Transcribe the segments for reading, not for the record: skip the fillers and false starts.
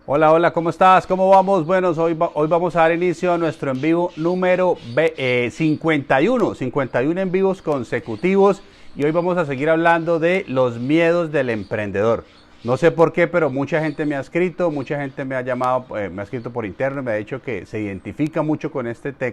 Hola, hola, ¿cómo estás? ¿Cómo vamos? Bueno, hoy vamos a dar inicio a nuestro en vivo número 51 en vivos consecutivos y hoy vamos a seguir hablando de los miedos del emprendedor. No sé por qué, pero mucha gente me ha escrito, mucha gente me ha llamado, me ha escrito por interno y me ha dicho que se identifica mucho con,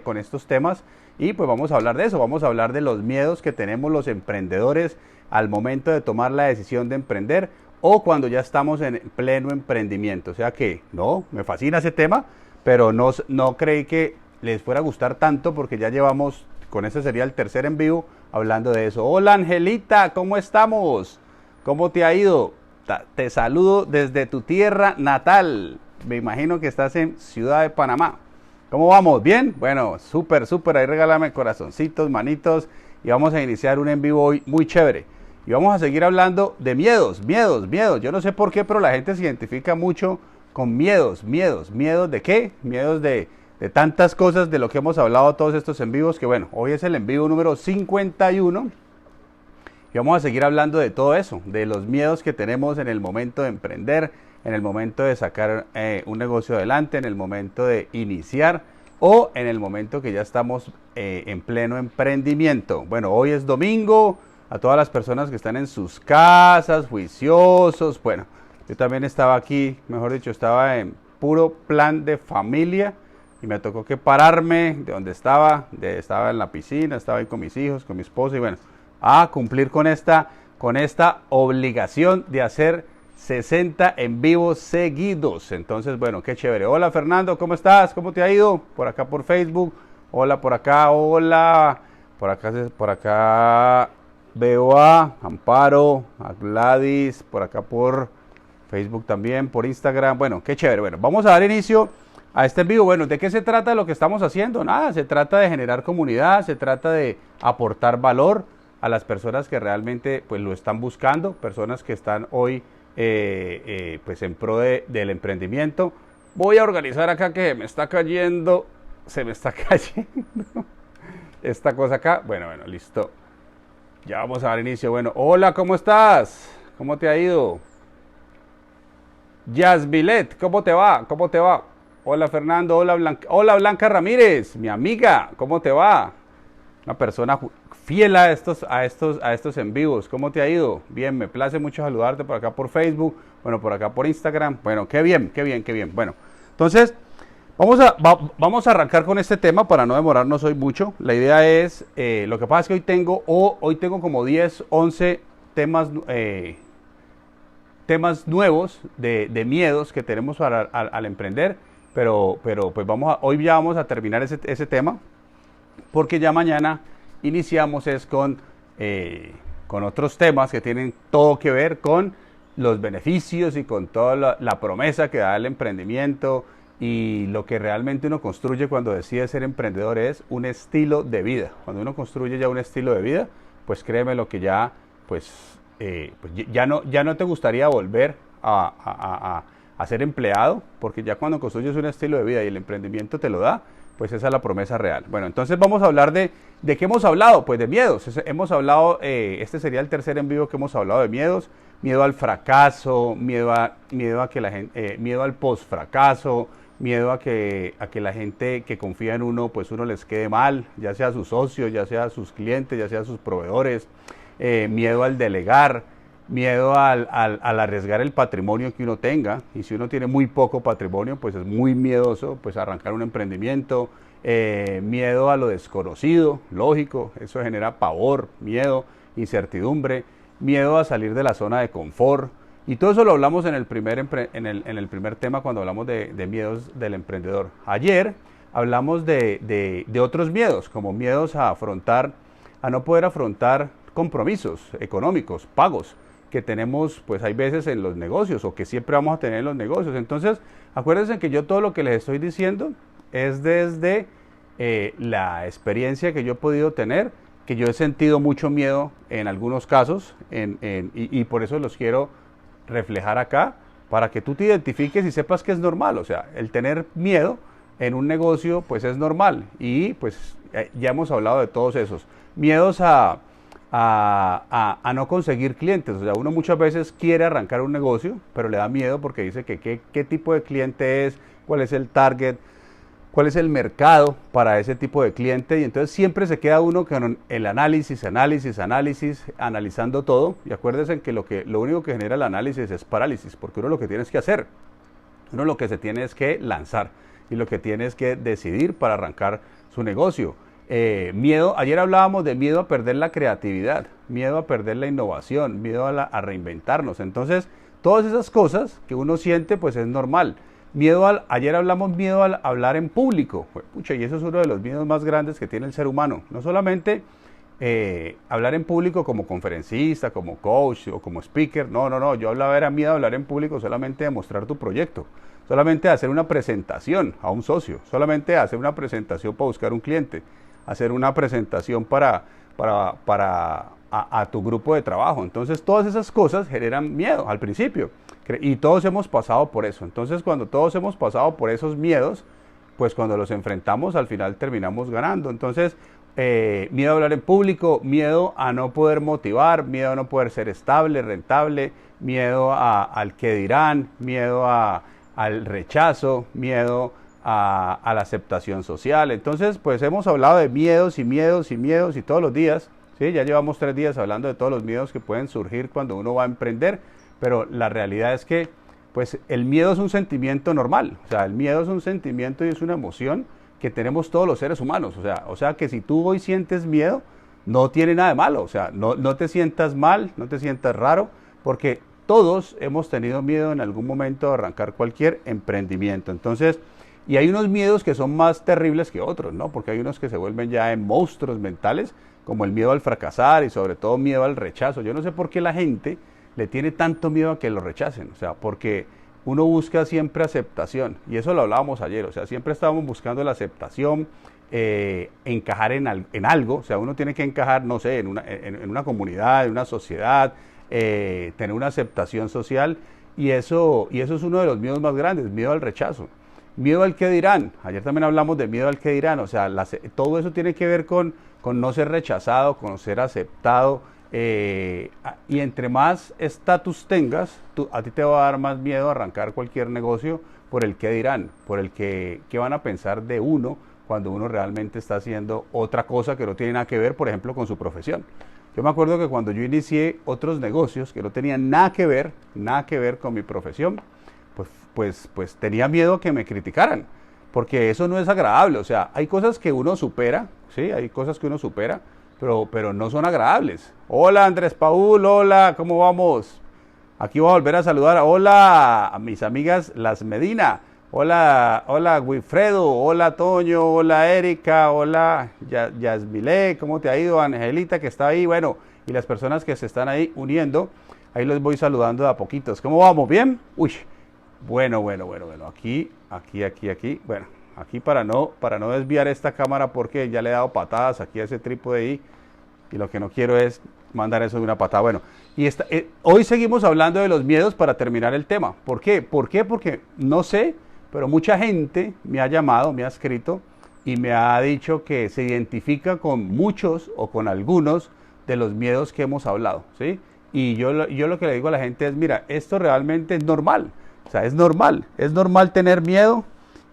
con estos temas y pues vamos a hablar de eso, vamos a hablar de los miedos que tenemos los emprendedores al momento de tomar la decisión de emprender o cuando ya estamos en pleno emprendimiento. O sea que, no, me fascina ese tema, pero no creí que les fuera a gustar tanto porque ya llevamos, con ese sería el tercer en vivo, hablando de eso. Hola Angelita, ¿cómo estamos? ¿Cómo te ha ido? Te saludo desde tu tierra natal. Me imagino que estás en Ciudad de Panamá. ¿Cómo vamos? ¿Bien? Bueno, súper, súper. Ahí regálame corazoncitos, manitos. Y vamos a iniciar un en vivo hoy muy chévere. Y vamos a seguir hablando de miedos. Yo no sé por qué, pero la gente se identifica mucho con miedos. ¿Miedos de qué? Miedos de tantas cosas de lo que hemos hablado todos estos en vivos. Que bueno, hoy es el en vivo número 51. Y vamos a seguir hablando de todo eso, de los miedos que tenemos en el momento de emprender, en el momento de sacar un negocio adelante, en el momento de iniciar o en el momento que ya estamos en pleno emprendimiento. Bueno, hoy es domingo, a todas las personas que están en sus casas, juiciosos. Bueno, yo también estaba aquí, mejor dicho, estaba en puro plan de familia y me tocó que pararme de donde estaba, estaba en la piscina, estaba ahí con mis hijos, con mi esposa y bueno, a cumplir con esta obligación de hacer 60 en vivos seguidos. Entonces, bueno, qué chévere. Hola Fernando, ¿cómo estás? ¿Cómo te ha ido? Por acá por Facebook. Hola por acá, hola. Por acá veo a Amparo, a Gladys, por acá por Facebook también, por Instagram. Bueno, qué chévere. Bueno, vamos a dar inicio a este en vivo. Bueno, ¿de qué se trata lo que estamos haciendo? Nada, se trata de generar comunidad, se trata de aportar valor a las personas que realmente pues lo están buscando, personas que están hoy pues en pro del emprendimiento. Voy a organizar acá que se me está cayendo esta cosa acá. Bueno, listo. Ya vamos a dar inicio. Bueno, hola, ¿cómo estás? ¿Cómo te ha ido? Yasmilet, ¿cómo te va? ¿Cómo te va? Hola Fernando, hola Blanca Ramírez, mi amiga, ¿cómo te va? Una persona fiel a estos en vivos. ¿Cómo te ha ido? Bien, me place mucho saludarte por acá por Facebook, bueno, por acá por Instagram. Bueno, qué bien. Bueno, entonces, vamos a arrancar con este tema para no demorarnos hoy mucho. La idea es, lo que pasa es que hoy tengo como 10, 11 temas, temas nuevos de miedos que tenemos al emprender, pero pues hoy ya vamos a terminar ese tema, porque ya mañana iniciamos con otros temas que tienen todo que ver con los beneficios y con toda la promesa que da el emprendimiento y lo que realmente uno construye cuando decide ser emprendedor es un estilo de vida. Cuando uno construye ya un estilo de vida, pues créeme lo que ya, pues ya no te gustaría volver a ser empleado, porque ya cuando construyes un estilo de vida y el emprendimiento te lo da, pues esa es la promesa real. Bueno, entonces vamos a hablar de qué hemos hablado, pues de miedos. Hemos hablado, este sería el tercer en vivo que hemos hablado de miedos, miedo al fracaso, miedo a que la gente, miedo al post-fracaso, miedo a que la gente que confía en uno, pues uno les quede mal, ya sea sus socios, ya sea sus clientes, ya sea sus proveedores, miedo al delegar, miedo al arriesgar el patrimonio que uno tenga, y si uno tiene muy poco patrimonio, pues es muy miedoso pues arrancar un emprendimiento, miedo a lo desconocido, lógico, eso genera pavor, miedo, incertidumbre, miedo a salir de la zona de confort, y todo eso lo hablamos en el primer tema cuando hablamos de miedos del emprendedor. Ayer hablamos de otros miedos, como miedos a no poder afrontar compromisos económicos, pagos, que tenemos pues hay veces en los negocios o que siempre vamos a tener en los negocios. Entonces acuérdense que yo todo lo que les estoy diciendo es desde la experiencia que yo he podido tener, que yo he sentido mucho miedo en algunos casos y por eso los quiero reflejar acá para que tú te identifiques y sepas que es normal. O sea, el tener miedo en un negocio pues es normal y pues ya hemos hablado de todos esos miedos a no conseguir clientes. O sea, uno muchas veces quiere arrancar un negocio, pero le da miedo porque dice que qué tipo de cliente es, cuál es el target, cuál es el mercado para ese tipo de cliente, y entonces siempre se queda uno con el análisis, analizando todo. Y acuérdense que lo único que genera el análisis es parálisis, porque uno lo que tiene es que hacer, uno lo que se tiene es que lanzar y lo que tiene es que decidir para arrancar su negocio. Miedo, ayer hablábamos de miedo a perder la creatividad, miedo a perder la innovación, miedo a reinventarnos. Entonces, todas esas cosas que uno siente, pues es normal. Ayer hablamos miedo al hablar en público. Pucha, y eso es uno de los miedos más grandes que tiene el ser humano. No solamente hablar en público como conferencista, como coach o como speaker. No. Yo era miedo a hablar en público solamente de mostrar tu proyecto. Solamente de hacer una presentación a un socio. Solamente de hacer una presentación para buscar un cliente. Hacer una presentación a tu grupo de trabajo. Entonces todas esas cosas generan miedo al principio y todos hemos pasado por eso. Entonces cuando todos hemos pasado por esos miedos, pues cuando los enfrentamos al final terminamos ganando. Entonces miedo a hablar en público, miedo a no poder motivar, miedo a no poder ser estable, rentable, miedo al qué dirán, miedo al rechazo, miedo a la aceptación social. Entonces pues hemos hablado de miedos y todos los días. ¿Sí? Ya llevamos 3 días hablando de todos los miedos que pueden surgir cuando uno va a emprender, pero la realidad es que pues el miedo es un sentimiento normal. O sea, el miedo es un sentimiento y es una emoción que tenemos todos los seres humanos. O sea que si tú hoy sientes miedo, no tiene nada de malo. O sea, no te sientas mal, no te sientas raro, porque todos hemos tenido miedo en algún momento de arrancar cualquier emprendimiento. Entonces, y hay unos miedos que son más terribles que otros, ¿no? Porque hay unos que se vuelven ya en monstruos mentales, como el miedo al fracasar y sobre todo miedo al rechazo. Yo no sé por qué la gente le tiene tanto miedo a que lo rechacen. O sea, porque uno busca siempre aceptación, y eso lo hablábamos ayer. O sea, siempre estábamos buscando la aceptación, encajar en algo. O sea, uno tiene que encajar, no sé, en una comunidad, en una sociedad, tener una aceptación social, y eso es uno de los miedos más grandes, miedo al rechazo. Miedo al qué dirán. Ayer también hablamos de miedo al qué dirán. O sea, todo eso tiene que ver con no ser rechazado, con ser aceptado. Y entre más estatus tengas, a ti te va a dar más miedo arrancar cualquier negocio por el qué dirán, por el qué van a pensar de uno cuando uno realmente está haciendo otra cosa que no tiene nada que ver, por ejemplo, con su profesión. Yo me acuerdo que cuando yo inicié otros negocios que no tenían nada que ver con mi profesión, pues tenía miedo a que me criticaran, porque eso no es agradable. O sea, hay cosas que uno supera, ¿sí? Hay cosas que uno supera, pero no son agradables. Hola Andrés Paul, hola, ¿cómo vamos? Aquí voy a volver a saludar. Hola a mis amigas Las Medina. Hola Wilfredo, hola Toño, hola Erika, hola Yasmile, ¿cómo te ha ido? Angelita, que está ahí, bueno, y las personas que se están ahí uniendo, ahí los voy saludando de a poquitos. ¿Cómo vamos? ¿Bien? Uy. Bueno, aquí, bueno, aquí para no desviar esta cámara, porque ya le he dado patadas aquí a ese trípode ahí, y lo que no quiero es mandar eso de una patada. Bueno, y hoy seguimos hablando de los miedos para terminar el tema. ¿Por qué? Porque no sé, pero mucha gente me ha llamado, me ha escrito y me ha dicho que se identifica con muchos o con algunos de los miedos que hemos hablado, ¿sí? Y yo lo que le digo a la gente es, mira, esto realmente es normal. O sea, es normal tener miedo,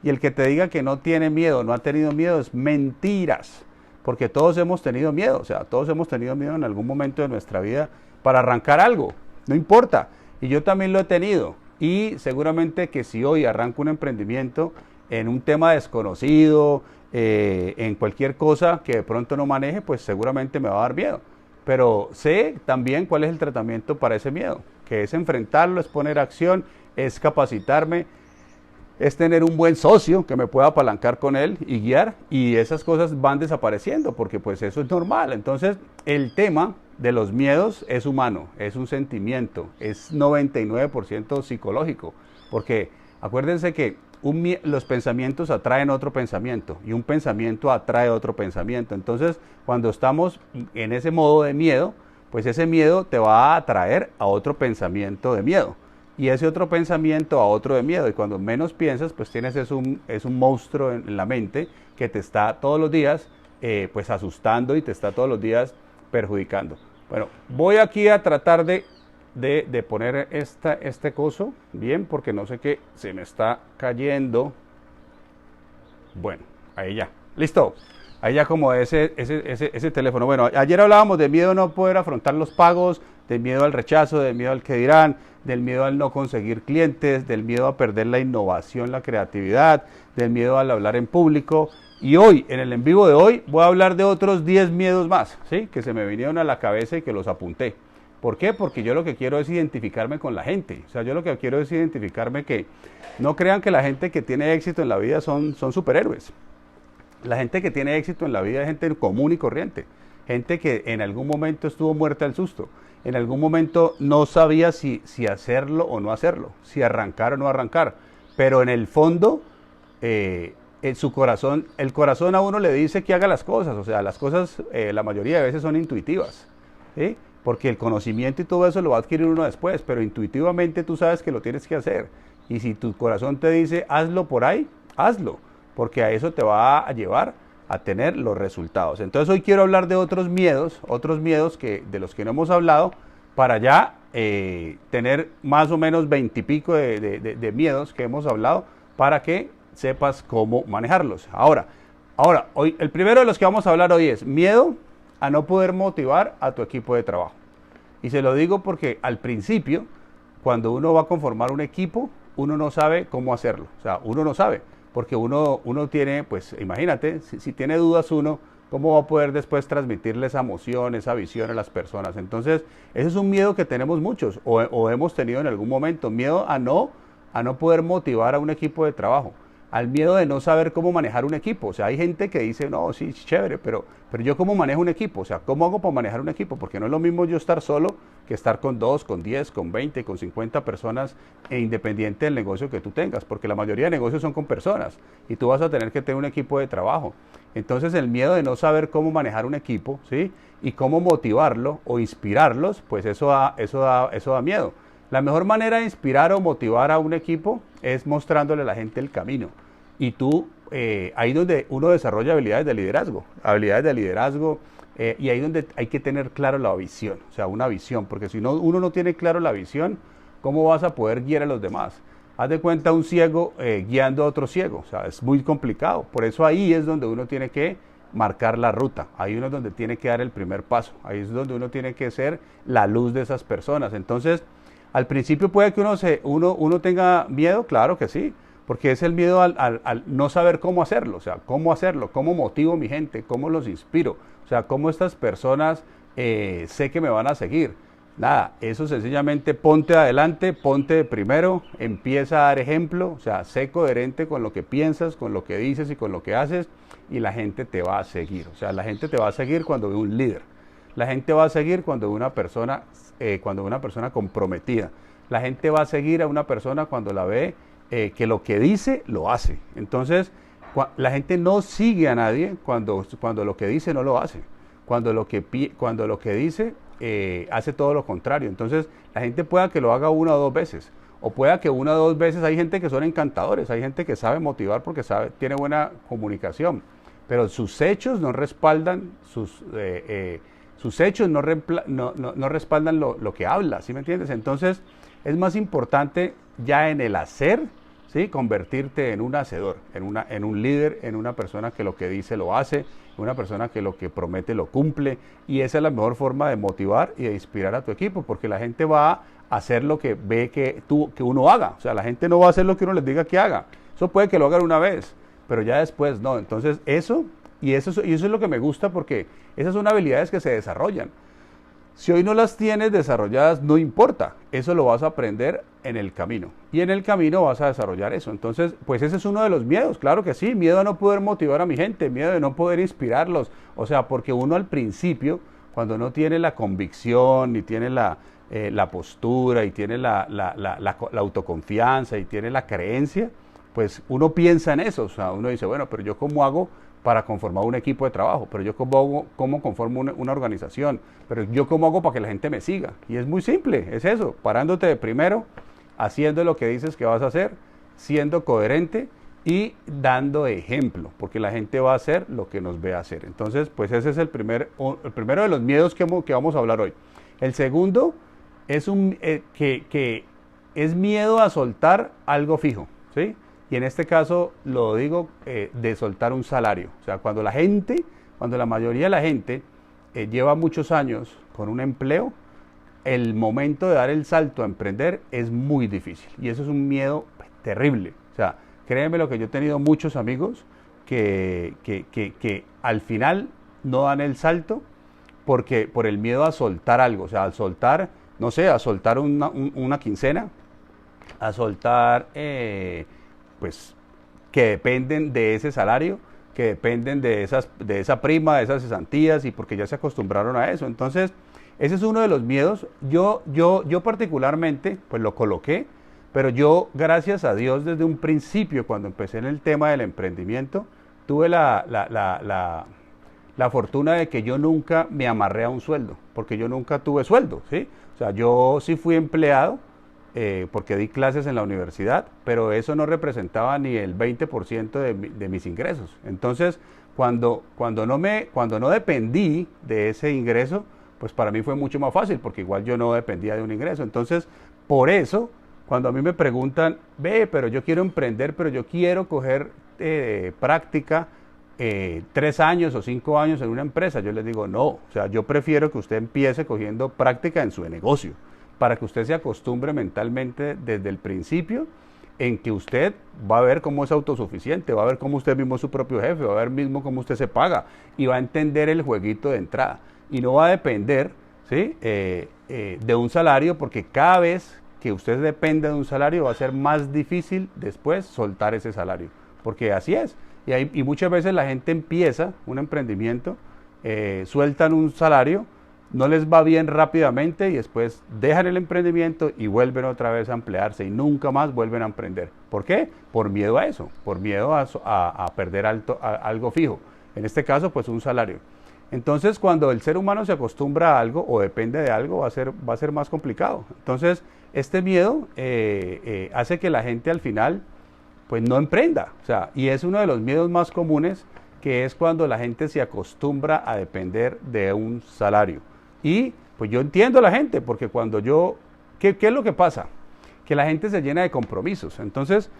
y el que te diga que no tiene miedo, no ha tenido miedo, es mentiras, porque todos hemos tenido miedo. O sea, todos hemos tenido miedo en algún momento de nuestra vida para arrancar algo, no importa, y yo también lo he tenido, y seguramente que si hoy arranco un emprendimiento en un tema desconocido, en cualquier cosa que de pronto no maneje, pues seguramente me va a dar miedo, pero sé también cuál es el tratamiento para ese miedo, que es enfrentarlo, es poner acción, es capacitarme, es tener un buen socio que me pueda apalancar con él y guiar, y esas cosas van desapareciendo porque pues eso es normal. Entonces el tema de los miedos es humano, es un sentimiento, es 99% psicológico, porque acuérdense que los pensamientos atraen otro pensamiento, y un pensamiento atrae otro pensamiento. Entonces cuando estamos en ese modo de miedo, pues ese miedo te va a atraer a otro pensamiento de miedo, y ese otro pensamiento a otro de miedo, y cuando menos piensas, pues tienes es un monstruo en la mente que te está todos los días pues asustando, y te está todos los días perjudicando. Bueno, voy aquí a tratar de poner este coso bien, porque no sé qué se me está cayendo. Bueno, ahí ya. Listo. Ahí ya como ese teléfono. Bueno, ayer hablábamos de miedo a no poder afrontar los pagos, del miedo al rechazo, del miedo al que dirán, del miedo al no conseguir clientes, del miedo a perder la innovación, la creatividad, del miedo al hablar en público. Y hoy, en el en vivo de hoy, voy a hablar de otros 10 miedos más, ¿sí? Que se me vinieron a la cabeza y que los apunté. ¿Por qué? Porque yo lo que quiero es identificarme con la gente. O sea, yo lo que quiero es identificarme que no crean que la gente que tiene éxito en la vida son superhéroes. La gente que tiene éxito en la vida es gente común y corriente. Gente que en algún momento estuvo muerta al susto. En algún momento no sabía si hacerlo o no hacerlo. Si arrancar o no arrancar. Pero en el fondo, en su corazón, el corazón a uno le dice que haga las cosas. O sea, las cosas la mayoría de veces son intuitivas. ¿Sí? Porque el conocimiento y todo eso lo va a adquirir uno después. Pero intuitivamente tú sabes que lo tienes que hacer. Y si tu corazón te dice hazlo por ahí, hazlo. Porque a eso te va a llevar a tener los resultados. Entonces hoy quiero hablar de otros miedos de los que no hemos hablado, para ya tener más o menos 20 y pico de miedos que hemos hablado, para que sepas cómo manejarlos. Ahora, hoy, el primero de los que vamos a hablar hoy es miedo a no poder motivar a tu equipo de trabajo. Y se lo digo porque al principio, cuando uno va a conformar un equipo, uno no sabe cómo hacerlo. O sea, uno no sabe. Porque uno tiene, pues imagínate, si tiene dudas uno, ¿cómo va a poder después transmitirle esa emoción, esa visión a las personas? Entonces, ese es un miedo que tenemos muchos o hemos tenido en algún momento, miedo a no poder motivar a un equipo de trabajo, al miedo de no saber cómo manejar un equipo. O sea, hay gente que dice, no, sí, chévere, pero yo cómo manejo un equipo, o sea, ¿cómo hago para manejar un equipo? Porque no es lo mismo yo estar solo que estar con 2, con 10, con 20, con 50 personas e independiente del negocio que tú tengas, porque la mayoría de negocios son con personas y tú vas a tener que tener un equipo de trabajo. Entonces el miedo de no saber cómo manejar un equipo, ¿sí? Y cómo motivarlo o inspirarlos, pues eso da miedo. La mejor manera de inspirar o motivar a un equipo es mostrándole a la gente el camino. Y tú, ahí donde uno desarrolla habilidades de liderazgo, y ahí donde hay que tener claro la visión, o sea, una visión, porque si no, uno no tiene claro la visión, ¿cómo vas a poder guiar a los demás? Haz de cuenta un ciego guiando a otro ciego, o sea, es muy complicado. Por eso ahí es donde uno tiene que marcar la ruta, ahí uno es donde tiene que dar el primer paso, ahí es donde uno tiene que ser la luz de esas personas. Entonces, al principio puede que uno tenga miedo, claro que sí, porque es el miedo al no saber cómo hacerlo, o sea, cómo motivo a mi gente, cómo los inspiro, o sea, cómo estas personas sé que me van a seguir. Nada, eso sencillamente ponte adelante, ponte de primero, empieza a dar ejemplo, o sea, sé coherente con lo que piensas, con lo que dices y con lo que haces, y la gente te va a seguir. O sea, la gente te va a seguir cuando ve un líder. La gente va a seguir cuando ve una persona comprometida. La gente va a seguir a una persona cuando la ve que lo que dice lo hace. Entonces, la gente no sigue a nadie cuando lo que dice no lo hace. Cuando lo que dice hace todo lo contrario. Entonces, la gente pueda que lo haga una o dos veces. O pueda que una o dos veces. Hay gente que son encantadores. Hay gente que sabe motivar porque tiene buena comunicación. Pero sus hechos no respaldan sus hechos no respaldan lo que habla, ¿sí me entiendes? Entonces, es más importante ya en el hacer, ¿sí? Convertirte en un hacedor, en un líder, en una persona que lo que dice lo hace, una persona que lo que promete lo cumple, y esa es la mejor forma de motivar y de inspirar a tu equipo, porque la gente va a hacer lo que ve que uno haga. O sea, la gente no va a hacer lo que uno les diga que haga. Eso puede que lo hagan una vez, pero ya después no. Entonces, eso es lo que me gusta, porque esas son habilidades que se desarrollan. Si hoy no las tienes desarrolladas, no importa, eso lo vas a aprender en el camino, y en el camino vas a desarrollar eso. Entonces, pues ese es uno de los miedos, claro que sí, miedo a no poder motivar a mi gente, miedo de no poder inspirarlos, o sea, porque uno al principio, cuando no tiene la convicción, ni tiene la postura, y tiene la autoconfianza, y tiene la creencia, pues uno piensa en eso. O sea, uno dice, bueno, pero yo cómo hago para conformar un equipo de trabajo, pero yo cómo conformo una organización, pero yo cómo hago para que la gente me siga. Y es muy simple, es eso, parándote de primero, haciendo lo que dices que vas a hacer, siendo coherente y dando ejemplo, porque la gente va a hacer lo que nos ve hacer. Entonces, pues ese es el primero de los miedos que vamos a hablar hoy. El segundo es que es miedo a soltar algo fijo, ¿sí? Y en este caso lo digo de soltar un salario. O sea, cuando la mayoría de la gente lleva muchos años con un empleo, el momento de dar el salto a emprender es muy difícil. Y eso es un miedo terrible. O sea, créeme lo que yo he tenido muchos amigos que al final no dan el salto por el miedo a soltar algo. O sea, al soltar, no sé, a soltar una quincena, a soltar, pues, que dependen de ese salario, que dependen de esa prima, de esas cesantías, y porque ya se acostumbraron a eso. Entonces, ese es uno de los miedos. Yo particularmente, pues lo coloqué, pero yo, gracias a Dios, desde un principio, cuando empecé en el tema del emprendimiento, tuve la fortuna de que yo nunca me amarré a un sueldo, porque yo nunca tuve sueldo, ¿sí? O sea, yo sí fui empleado, porque di clases en la universidad, pero eso no representaba ni el 20% de mis ingresos. Entonces, cuando no dependí de ese ingreso, pues para mí fue mucho más fácil, porque igual yo no dependía de un ingreso. Entonces, por eso, cuando a mí me preguntan, pero yo quiero emprender, pero yo quiero coger práctica 3 años o 5 años en una empresa, yo les digo, no, o sea, yo prefiero que usted empiece cogiendo práctica en su negocio, para que usted se acostumbre mentalmente desde el principio, en que usted va a ver cómo es autosuficiente, va a ver cómo usted mismo es su propio jefe, va a ver mismo cómo usted se paga, y va a entender el jueguito de entrada, y no va a depender, ¿sí? De un salario, porque cada vez que usted depende de un salario va a ser más difícil después soltar ese salario, porque así es. Y muchas veces la gente empieza un emprendimiento, sueltan un salario, no les va bien rápidamente y después dejan el emprendimiento y vuelven otra vez a emplearse y nunca más vuelven a emprender. ¿Por qué? Por miedo a eso, por miedo a perder algo fijo. En este caso, pues un salario. Entonces, cuando el ser humano se acostumbra a algo o depende de algo, va a ser más complicado. Entonces, este miedo hace que la gente al final pues no emprenda. O sea, y es uno de los miedos más comunes, que es cuando la gente se acostumbra a depender de un salario. Y pues yo entiendo a la gente, porque ¿qué es lo que pasa? Que la gente se llena de compromisos. Entonces,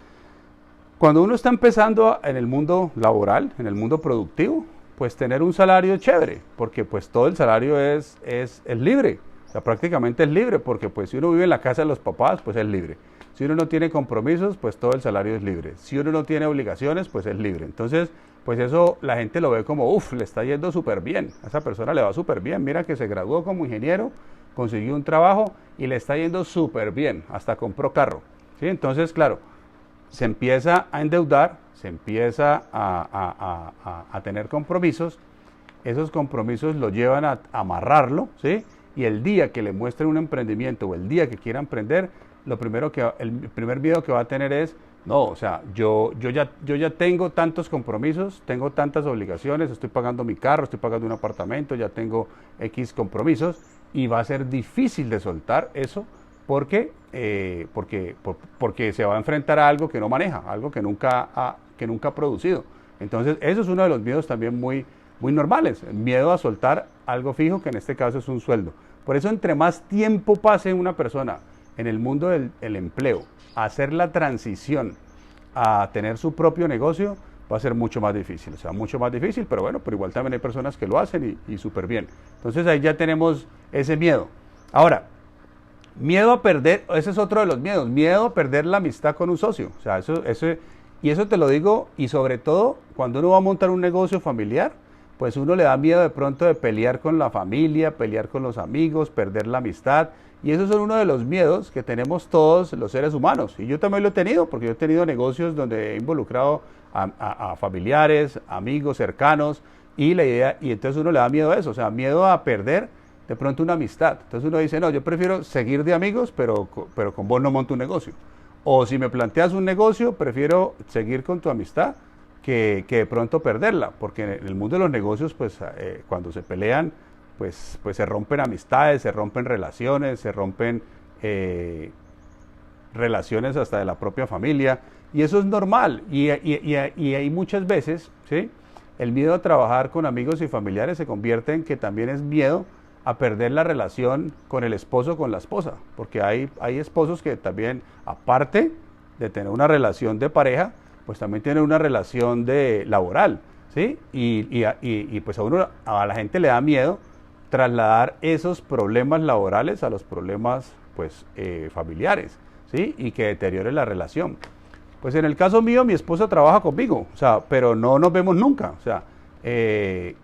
cuando uno está empezando en el mundo laboral, en el mundo productivo, pues tener un salario es chévere, porque pues todo el salario es libre. O sea, prácticamente es libre, porque pues si uno vive en la casa de los papás, pues es libre. Si uno no tiene compromisos, pues todo el salario es libre. Si uno no tiene obligaciones, pues es libre. Entonces, pues eso la gente lo ve como, le está yendo súper bien. A esa persona le va súper bien. Mira que se graduó como ingeniero, consiguió un trabajo y le está yendo súper bien. Hasta compró carro. ¿Sí? Entonces, claro, se empieza a endeudar, se empieza a tener compromisos. Esos compromisos lo llevan a amarrarlo, ¿sí? Y el día que le muestren un emprendimiento o el día que quiera emprender, el primer miedo que va a tener es, no, o sea, yo ya tengo tantos compromisos, tengo tantas obligaciones, estoy pagando mi carro, estoy pagando un apartamento, ya tengo X compromisos, y va a ser difícil de soltar eso porque se va a enfrentar a algo que no maneja, algo que nunca ha producido. Entonces, eso es uno de los miedos también muy normales, el miedo a soltar algo fijo, que en este caso es un sueldo. Por eso, entre más tiempo pase una persona en el mundo del empleo, hacer la transición a tener su propio negocio, va a ser mucho más difícil. O sea, mucho más difícil, pero bueno, pero igual también hay personas que lo hacen y súper bien. Entonces ahí ya tenemos ese miedo. Ahora, miedo a perder, ese es otro de los miedos, miedo a perder la amistad con un socio. O sea, eso te lo digo, y sobre todo cuando uno va a montar un negocio familiar, pues uno le da miedo de pronto de pelear con la familia, pelear con los amigos, perder la amistad. Y esos son uno de los miedos que tenemos todos los seres humanos. Y yo también lo he tenido, porque yo he tenido negocios donde he involucrado a familiares, amigos cercanos, y entonces uno le da miedo a eso, o sea, miedo a perder de pronto una amistad. Entonces uno dice, no, yo prefiero seguir de amigos, pero con vos no monto un negocio. O si me planteas un negocio, prefiero seguir con tu amistad que de pronto perderla, porque en el mundo de los negocios, pues cuando se pelean, pues se rompen amistades, se rompen relaciones, se rompen relaciones hasta de la propia familia, y eso es normal, y hay muchas veces, ¿sí? El miedo a trabajar con amigos y familiares se convierte en que también es miedo a perder la relación con el esposo o con la esposa, porque hay esposos que también, aparte de tener una relación de pareja, pues también tienen una relación de laboral, ¿sí? Pues a la gente le da miedo trasladar esos problemas laborales a los problemas pues familiares, ¿sí? Y que deteriore la relación. Pues en el caso mío, mi esposa trabaja conmigo, o sea, pero no nos vemos nunca, o sea,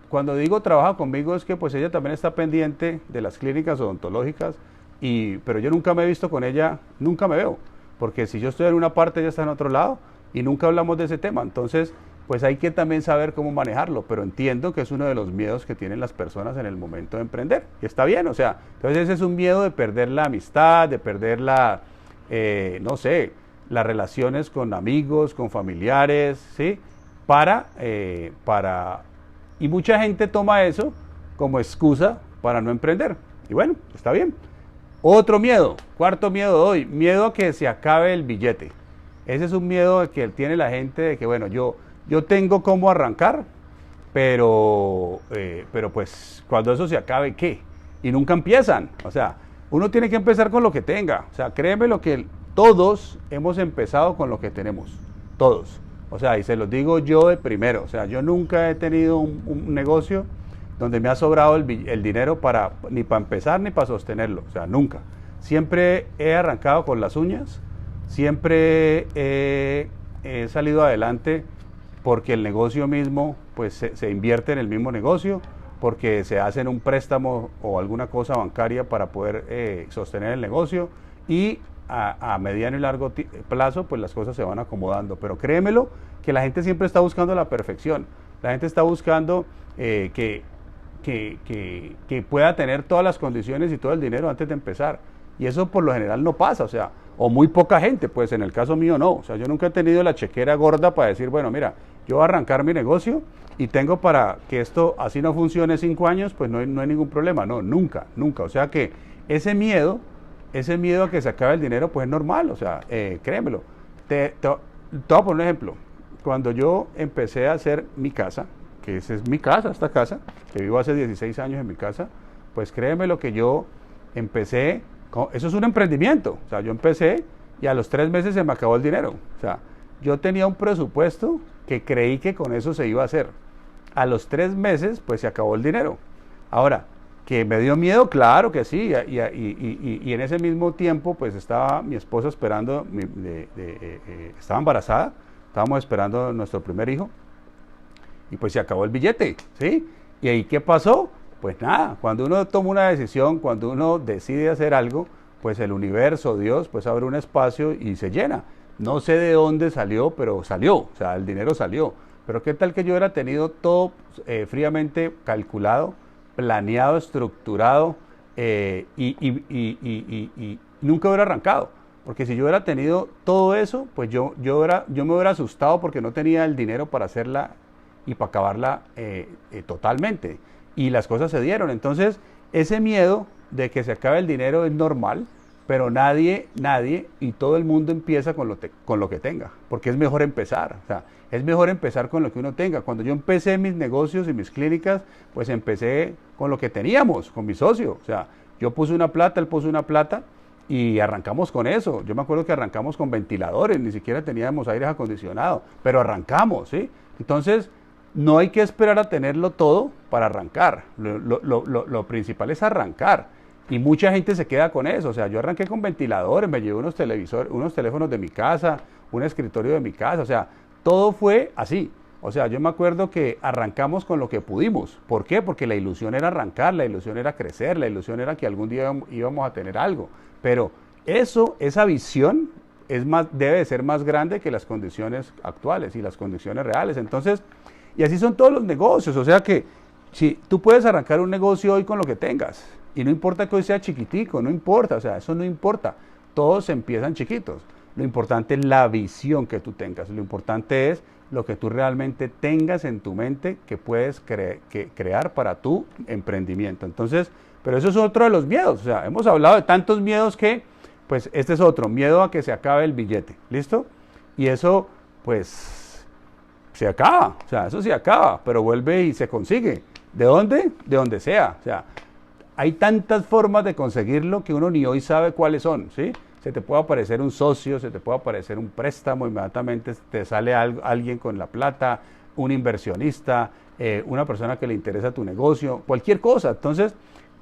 cuando digo trabaja conmigo es que pues ella también está pendiente de las clínicas odontológicas, pero yo nunca me he visto con ella, nunca me veo, porque si yo estoy en una parte, ella está en otro lado, y nunca hablamos de ese tema, entonces pues hay que también saber cómo manejarlo, pero entiendo que es uno de los miedos que tienen las personas en el momento de emprender, y está bien, o sea, entonces ese es un miedo de perder la amistad, de perder no sé, las relaciones con amigos, con familiares, ¿sí? Y mucha gente toma eso como excusa para no emprender, y bueno, está bien. Otro miedo, cuarto miedo de hoy, miedo a que se acabe el billete. Ese es un miedo que tiene la gente de que, bueno, yo tengo cómo arrancar, pero pues cuando eso se acabe, ¿qué? Y nunca empiezan. O sea, uno tiene que empezar con lo que tenga. O sea, créeme lo que todos hemos empezado con lo que tenemos. Todos. O sea, y se los digo yo de primero. O sea, yo nunca he tenido un negocio donde me ha sobrado el dinero ni para empezar ni para sostenerlo. O sea, nunca. Siempre he arrancado con las uñas. Siempre he salido adelante porque el negocio mismo pues se invierte en el mismo negocio, porque se hace un préstamo o alguna cosa bancaria para poder sostener el negocio, y a mediano y largo plazo pues las cosas se van acomodando. Pero créemelo que la gente siempre está buscando la perfección, la gente está buscando que pueda tener todas las condiciones y todo el dinero antes de empezar, y eso por lo general no pasa, o sea, o muy poca gente, pues en el caso mío no, o sea, yo nunca he tenido la chequera gorda para decir, bueno, mira, yo voy a arrancar mi negocio y tengo para que esto así no funcione 5 años, pues no hay ningún problema, no, nunca, o sea que ese miedo a que se acabe el dinero, pues es normal, o sea, créemelo. Te voy a poner un ejemplo. Cuando yo empecé a hacer mi casa, que esa es mi casa, esta casa, que vivo hace 16 años en mi casa, pues créeme lo que yo empecé, eso es un emprendimiento, o sea, yo empecé y a los 3 meses se me acabó el dinero, o sea, yo tenía un presupuesto que creí que con eso se iba a hacer. A los 3 meses, pues se acabó el dinero. Ahora, que me dio miedo, claro que sí, y en ese mismo tiempo, pues estaba mi esposa esperando, estaba embarazada, estábamos esperando nuestro primer hijo, y pues se acabó el billete, ¿sí? ¿Y ahí qué pasó? Pues nada, cuando uno toma una decisión, cuando uno decide hacer algo, pues el universo, Dios, pues abre un espacio y se llena. No sé de dónde salió, pero salió, o sea, el dinero salió. Pero qué tal que yo hubiera tenido todo fríamente calculado, planeado, estructurado, y nunca hubiera arrancado. Porque si yo hubiera tenido todo eso, pues yo me hubiera asustado porque no tenía el dinero para hacerla y para acabarla totalmente. Y las cosas se dieron. Entonces, ese miedo de que se acabe el dinero es normal, pero nadie, y todo el mundo empieza con lo que tenga, porque es mejor empezar. O sea, es mejor empezar con lo que uno tenga. Cuando yo empecé mis negocios y mis clínicas, pues empecé con lo que teníamos, con mi socio. O sea, yo puse una plata, él puso una plata, y arrancamos con eso. Yo me acuerdo que arrancamos con ventiladores, ni siquiera teníamos aires acondicionados, pero arrancamos, ¿sí? Entonces, no hay que esperar a tenerlo todo para arrancar. Lo principal es arrancar. Y mucha gente se queda con eso. O sea, yo arranqué con ventiladores, me llevé unos teléfonos de mi casa, un escritorio de mi casa. O sea, todo fue así. O sea, yo me acuerdo que arrancamos con lo que pudimos. ¿Por qué? Porque la ilusión era arrancar, la ilusión era crecer, la ilusión era que algún día íbamos a tener algo. Pero esa visión debe de ser más grande que las condiciones actuales y las condiciones reales. Entonces, y así son todos los negocios. O sea que si tú puedes arrancar un negocio hoy con lo que tengas, y no importa que hoy sea chiquitico, no importa, o sea, eso no importa. Todos empiezan chiquitos. Lo importante es la visión que tú tengas. Lo importante es lo que tú realmente tengas en tu mente que puedes crear para tu emprendimiento. Entonces, pero eso es otro de los miedos. O sea, hemos hablado de tantos miedos que pues este es otro, miedo a que se acabe el billete, ¿listo? Y eso, pues, se acaba, o sea, eso se acaba, pero vuelve y se consigue. ¿De dónde? De donde sea, o sea, hay tantas formas de conseguirlo que uno ni hoy sabe cuáles son, ¿sí? Se te puede aparecer un socio, se te puede aparecer un préstamo, inmediatamente te sale alguien con la plata, un inversionista, una persona que le interesa tu negocio, cualquier cosa. Entonces,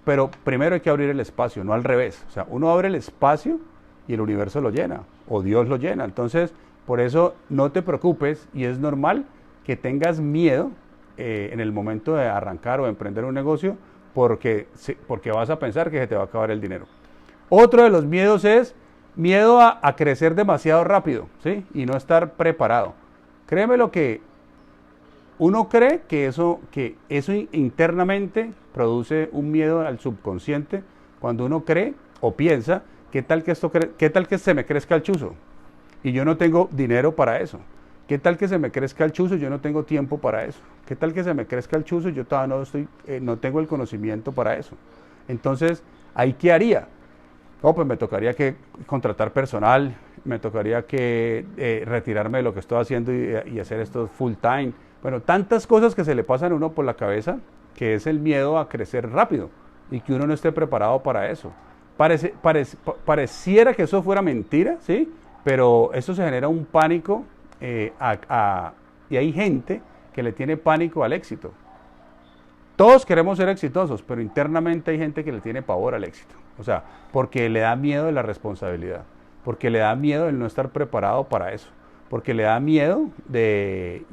pero primero hay que abrir el espacio, no al revés. O sea, uno abre el espacio y el universo lo llena, o Dios lo llena. Entonces, por eso no te preocupes y es normal que tengas miedo en el momento de arrancar o emprender un negocio porque vas a pensar que se te va a acabar el dinero. Otro de los miedos es miedo a crecer demasiado rápido, ¿sí? Y no estar preparado. Créeme lo que uno cree que eso internamente produce un miedo al subconsciente cuando uno cree o piensa, ¿qué tal que se me crezca el chuzo? Y yo no tengo dinero para eso. ¿Qué tal que se me crezca el chuzo y yo no tengo tiempo para eso? ¿Qué tal que se me crezca el chuzo y yo todavía no tengo el conocimiento para eso? Entonces, ¿ahí qué haría? Oh, pues me tocaría que contratar personal, me tocaría que retirarme de lo que estoy haciendo y hacer esto full time. Bueno, tantas cosas que se le pasan a uno por la cabeza, que es el miedo a crecer rápido y que uno no esté preparado para eso. Pareciera que eso fuera mentira, ¿sí? Pero eso se genera un pánico y hay gente que le tiene pánico al éxito. Todos queremos ser exitosos, pero internamente hay gente que le tiene pavor al éxito. O sea, porque le da miedo de la responsabilidad, porque le da miedo el no estar preparado para eso, porque le da miedo de...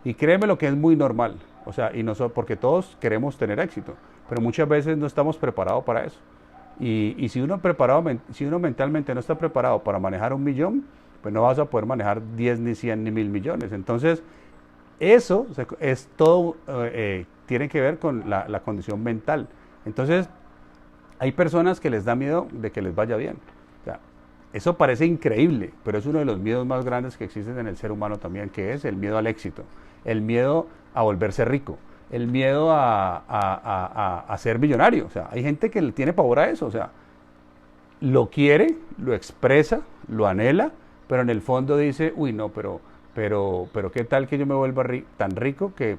Y créeme lo que es muy normal, o sea, porque todos queremos tener éxito, pero muchas veces no estamos preparados para eso. Y si uno mentalmente no está preparado para manejar 1 millón, pues no vas a poder manejar 10, ni 100, ni 1000 millones. Entonces, eso es todo, tiene que ver con la condición mental. Entonces, hay personas que les da miedo de que les vaya bien. O sea, eso parece increíble, pero es uno de los miedos más grandes que existen en el ser humano también, que es el miedo al éxito, el miedo a volverse rico, el miedo a ser millonario. O sea, hay gente que le tiene pavor a eso. O sea, lo quiere, lo expresa, lo anhela, pero en el fondo dice, uy, no, pero ¿qué tal que yo me vuelva tan rico que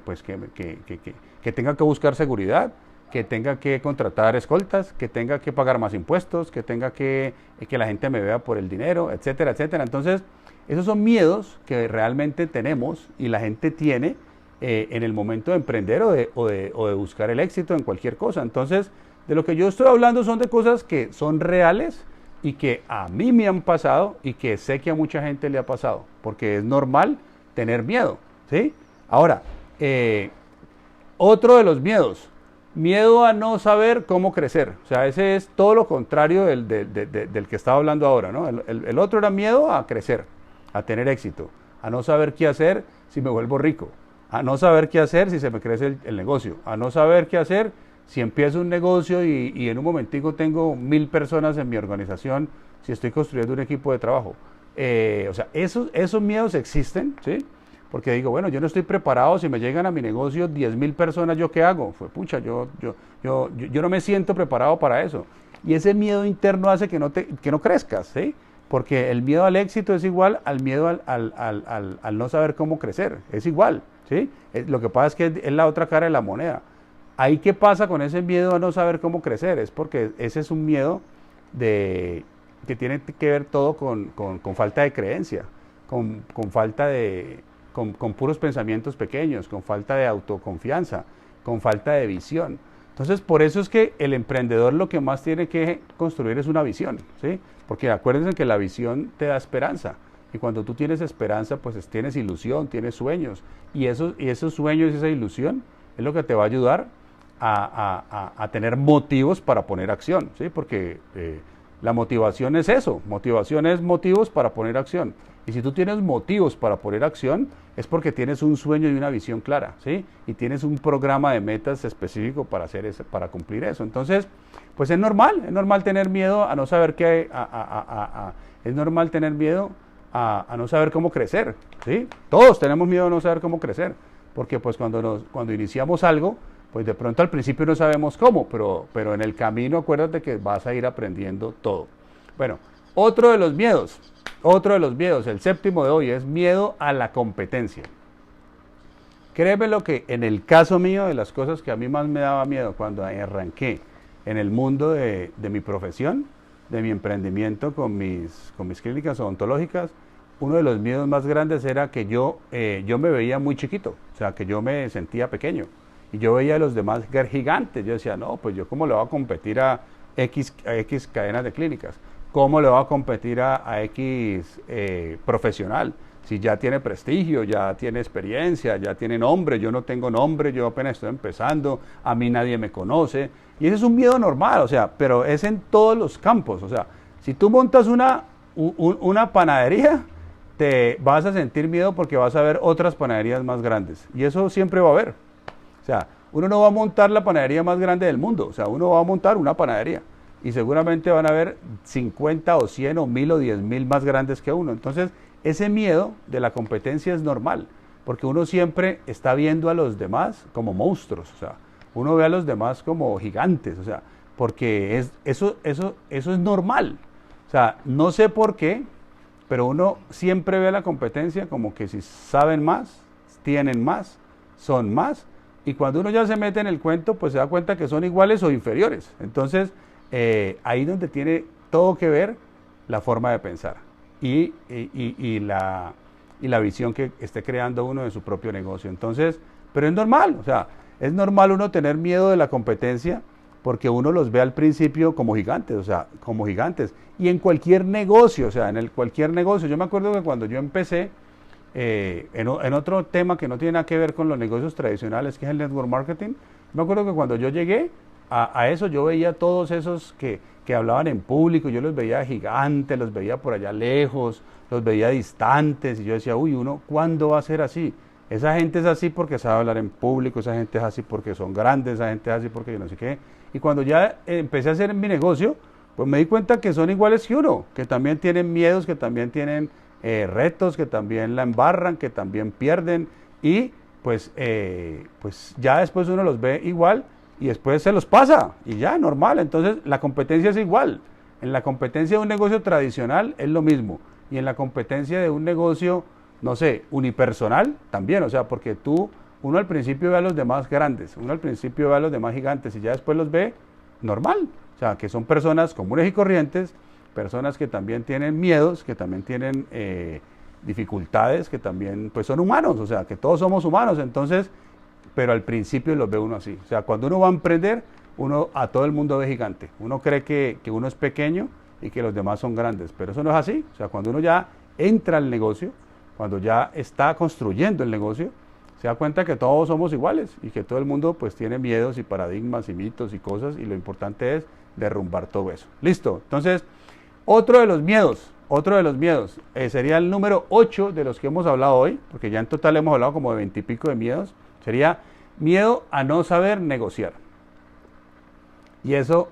tenga que buscar seguridad, que tenga que contratar escoltas, que tenga que pagar más impuestos, que tenga que la gente me vea por el dinero, etcétera, etcétera? Entonces, esos son miedos que realmente tenemos y la gente tiene en el momento de emprender o de buscar el éxito en cualquier cosa. Entonces, de lo que yo estoy hablando son de cosas que son reales y que a mí me han pasado y que sé que a mucha gente le ha pasado, porque es normal tener miedo, ¿sí? Ahora, otro de los miedos, miedo a no saber cómo crecer. O sea, ese es todo lo contrario del que estaba hablando ahora, ¿no? El otro era miedo a crecer, a tener éxito, a no saber qué hacer si me vuelvo rico, a no saber qué hacer si se me crece el negocio, a no saber qué hacer si empiezo un negocio y en un momentico tengo 1000 personas en mi organización, si estoy construyendo un equipo de trabajo. O sea, esos miedos existen, ¿sí? Porque digo, bueno, yo no estoy preparado, si me llegan a mi negocio 10.000 personas, ¿yo qué hago? Fue pucha, yo no me siento preparado para eso. Y ese miedo interno hace que no crezcas, ¿sí? Porque el miedo al éxito es igual al miedo al no saber cómo crecer, es igual, ¿sí? Lo que pasa es que es la otra cara de la moneda. Ahí, ¿qué pasa con ese miedo a no saber cómo crecer? Es porque ese es un miedo que tiene que ver todo con falta de creencia, con falta de... Con puros pensamientos pequeños, con falta de autoconfianza, con falta de visión. Entonces, por eso es que el emprendedor lo que más tiene que construir es una visión, ¿sí? Porque acuérdense que la visión te da esperanza. Y cuando tú tienes esperanza, pues tienes ilusión, tienes sueños. Y esos sueños y esa ilusión es lo que te va a ayudar a tener motivos para poner acción, ¿sí? Porque la motivación es eso, motivación es motivos para poner acción. Y si tú tienes motivos para poner acción, es porque tienes un sueño y una visión clara, ¿sí? Y tienes un programa de metas específico para para cumplir eso. Entonces, pues es normal tener miedo a no saber es normal tener miedo a no saber cómo crecer, ¿sí? Todos tenemos miedo a no saber cómo crecer, porque pues cuando iniciamos algo, pues de pronto al principio no sabemos cómo, pero en el camino acuérdate que vas a ir aprendiendo todo. Bueno, Otro de los miedos, el séptimo de hoy, es miedo a la competencia. Créeme lo que en el caso mío, de las cosas que a mí más me daba miedo cuando arranqué en el mundo de mi profesión, de mi emprendimiento con mis clínicas odontológicas, uno de los miedos más grandes era que yo me veía muy chiquito, o sea, que yo me sentía pequeño. Y yo veía a los demás gigantes. Yo decía, no, pues yo cómo le voy a competir a X cadenas de clínicas. ¿Cómo le voy a competir a X profesional? Si ya tiene prestigio, ya tiene experiencia, ya tiene nombre, yo no tengo nombre, yo apenas estoy empezando, a mí nadie me conoce. Y ese es un miedo normal, o sea, pero es en todos los campos. O sea, si tú montas una panadería, te vas a sentir miedo porque vas a ver otras panaderías más grandes. Y eso siempre va a haber. O sea, uno no va a montar la panadería más grande del mundo, o sea, uno va a montar una panadería. Y seguramente van a haber 50 o 100 o 1000 o 10,000 más grandes que uno. Entonces, ese miedo de la competencia es normal, porque uno siempre está viendo a los demás como monstruos, o sea, uno ve a los demás como gigantes, o sea, porque eso es normal. O sea, no sé por qué, pero uno siempre ve a la competencia como que si saben más, tienen más, son más, y cuando uno ya se mete en el cuento, pues se da cuenta que son iguales o inferiores. Entonces, ahí donde tiene todo que ver la forma de pensar y la visión que esté creando uno de su propio negocio. Entonces, pero es normal, o sea, es normal uno tener miedo de la competencia porque uno los ve al principio como gigantes, o sea, como gigantes. Y en cualquier negocio, o sea, cualquier negocio. Yo me acuerdo que cuando yo empecé, en otro tema que no tiene nada que ver con los negocios tradicionales, que es el network marketing, me acuerdo que cuando yo llegué a eso, yo veía todos esos que hablaban en público, yo los veía gigantes, los veía por allá lejos, los veía distantes, y yo decía, uy, uno, ¿cuándo va a ser así? Esa gente es así porque sabe hablar en público, esa gente es así porque son grandes, esa gente es así porque yo no sé qué. Y cuando ya empecé a hacer mi negocio, pues me di cuenta que son iguales que uno, que también tienen miedos, que también tienen retos, que también la embarran, que también pierden, y pues ya después uno los ve igual y después se los pasa y ya, normal. Entonces la competencia es igual. En la competencia de un negocio tradicional es lo mismo, y en la competencia de un negocio, no sé, unipersonal también, o sea, porque uno al principio ve a los demás grandes, uno al principio ve a los demás gigantes y ya después los ve normal, o sea, que son personas comunes y corrientes, personas que también tienen miedos, que también tienen dificultades, que también pues son humanos, o sea, que todos somos humanos. Entonces, pero al principio los ve uno así, o sea, cuando uno va a emprender, uno a todo el mundo ve gigante, uno cree que uno es pequeño y que los demás son grandes, pero eso no es así. O sea, cuando uno ya entra al negocio, cuando ya está construyendo el negocio, se da cuenta que todos somos iguales y que todo el mundo pues tiene miedos y paradigmas y mitos y cosas, y lo importante es derrumbar todo eso. Listo. Entonces, otro de los miedos sería el número 8 de los que hemos hablado hoy, porque ya en total hemos hablado como de 20 y pico de miedos. Sería miedo a no saber negociar. Y eso